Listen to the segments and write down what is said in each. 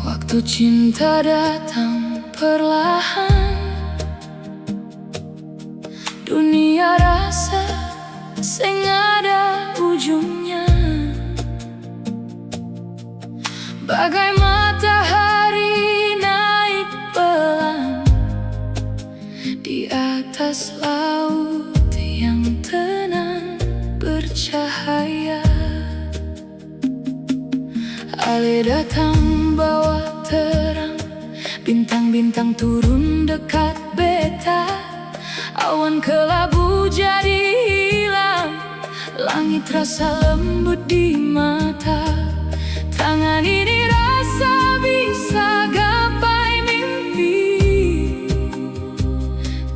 Waktu cinta datang perlahan, dunia rasa sing ada ujungnya. Bagai matahari naik pelan di atas laut yang tenang bercahaya. Alir datang bawa terang, bintang-bintang turun dekat beta. Awan kelabu jadi hilang, langit rasa lembut di mata. Tangan ini rasa bisa gapai mimpi,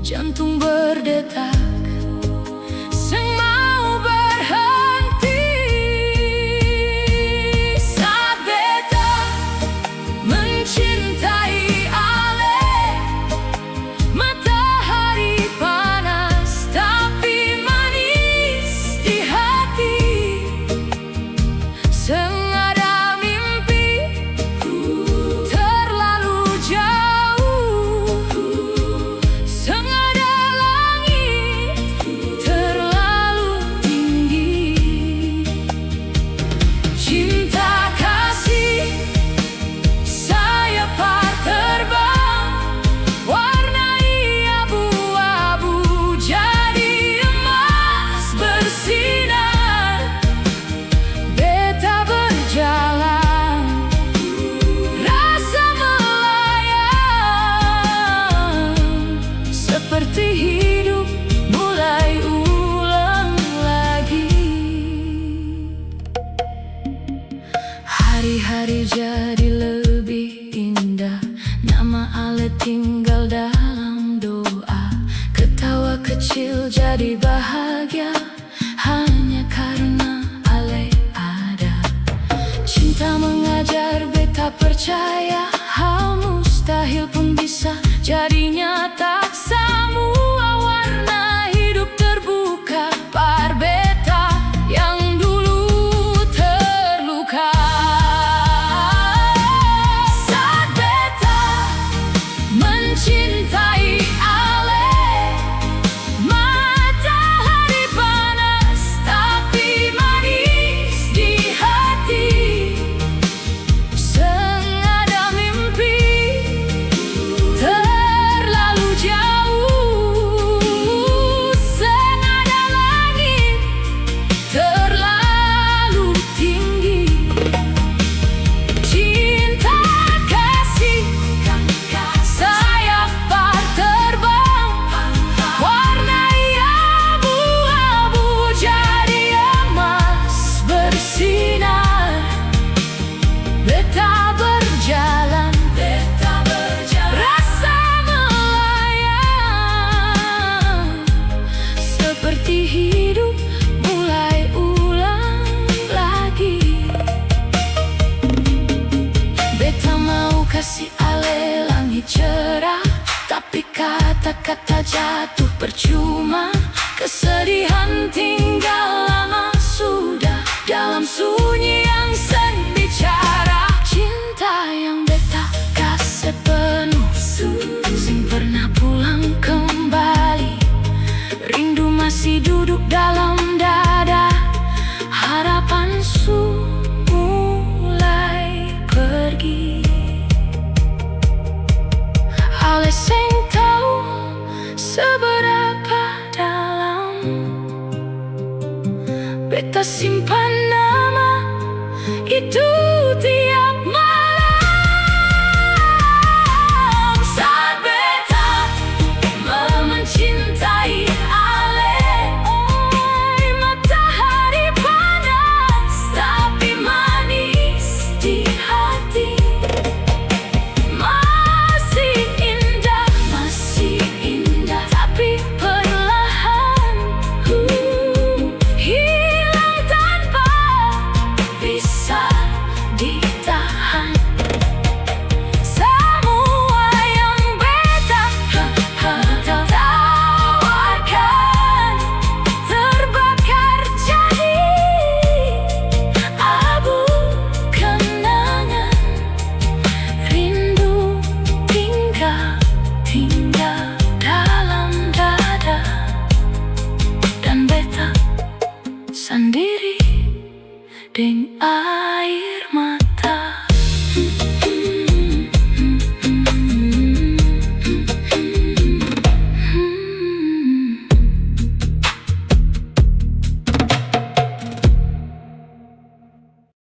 jantung berdetak sing mau berhenti. Saat beta mencintai ale, matahari panas tapi manis di hati. Sengaja mimpi terlalu jauh, sengaja langit terlalu tinggi. Cinta kasih sayap terbang, warnai abu-abu jadi emas bersinar. Beta berjalan, rasa melayang, seperti hidup mulai ulang lagi. Hari-hari jadi lebih indah, nama ale tinggal dalam doa. Ketawa kecil jadi bahagia, hanya karena ale ada. Cinta mengajar beta percaya, hal mustahil pun bisa jadi nyata. Semua warna hidup terbuka, par beta yang dulu terluka. Saat beta mencintai ale, matahari panas tapi manis di hati. Sengaja mimpi terlalu jauh, sengaja langit terlalu tinggi. Cinta kasih sayap terbang, warnai abu-abu jadi emas bersinar. Beta berjalan, rasa melayang, seperti hidup mulai ulang lagi. Beta mau kasih ale langit cerah, tapi kata-kata jatuh percuma. Kesedihan tinggal lama sudah dalam sunyi yang seng bicara. Cinta yang beta kasih penuh, sing pernah pulang kembali. Rindu masih duduk dalam dada, harapan mulai pergi. Ale sing tahu seberapa dalam beta simpan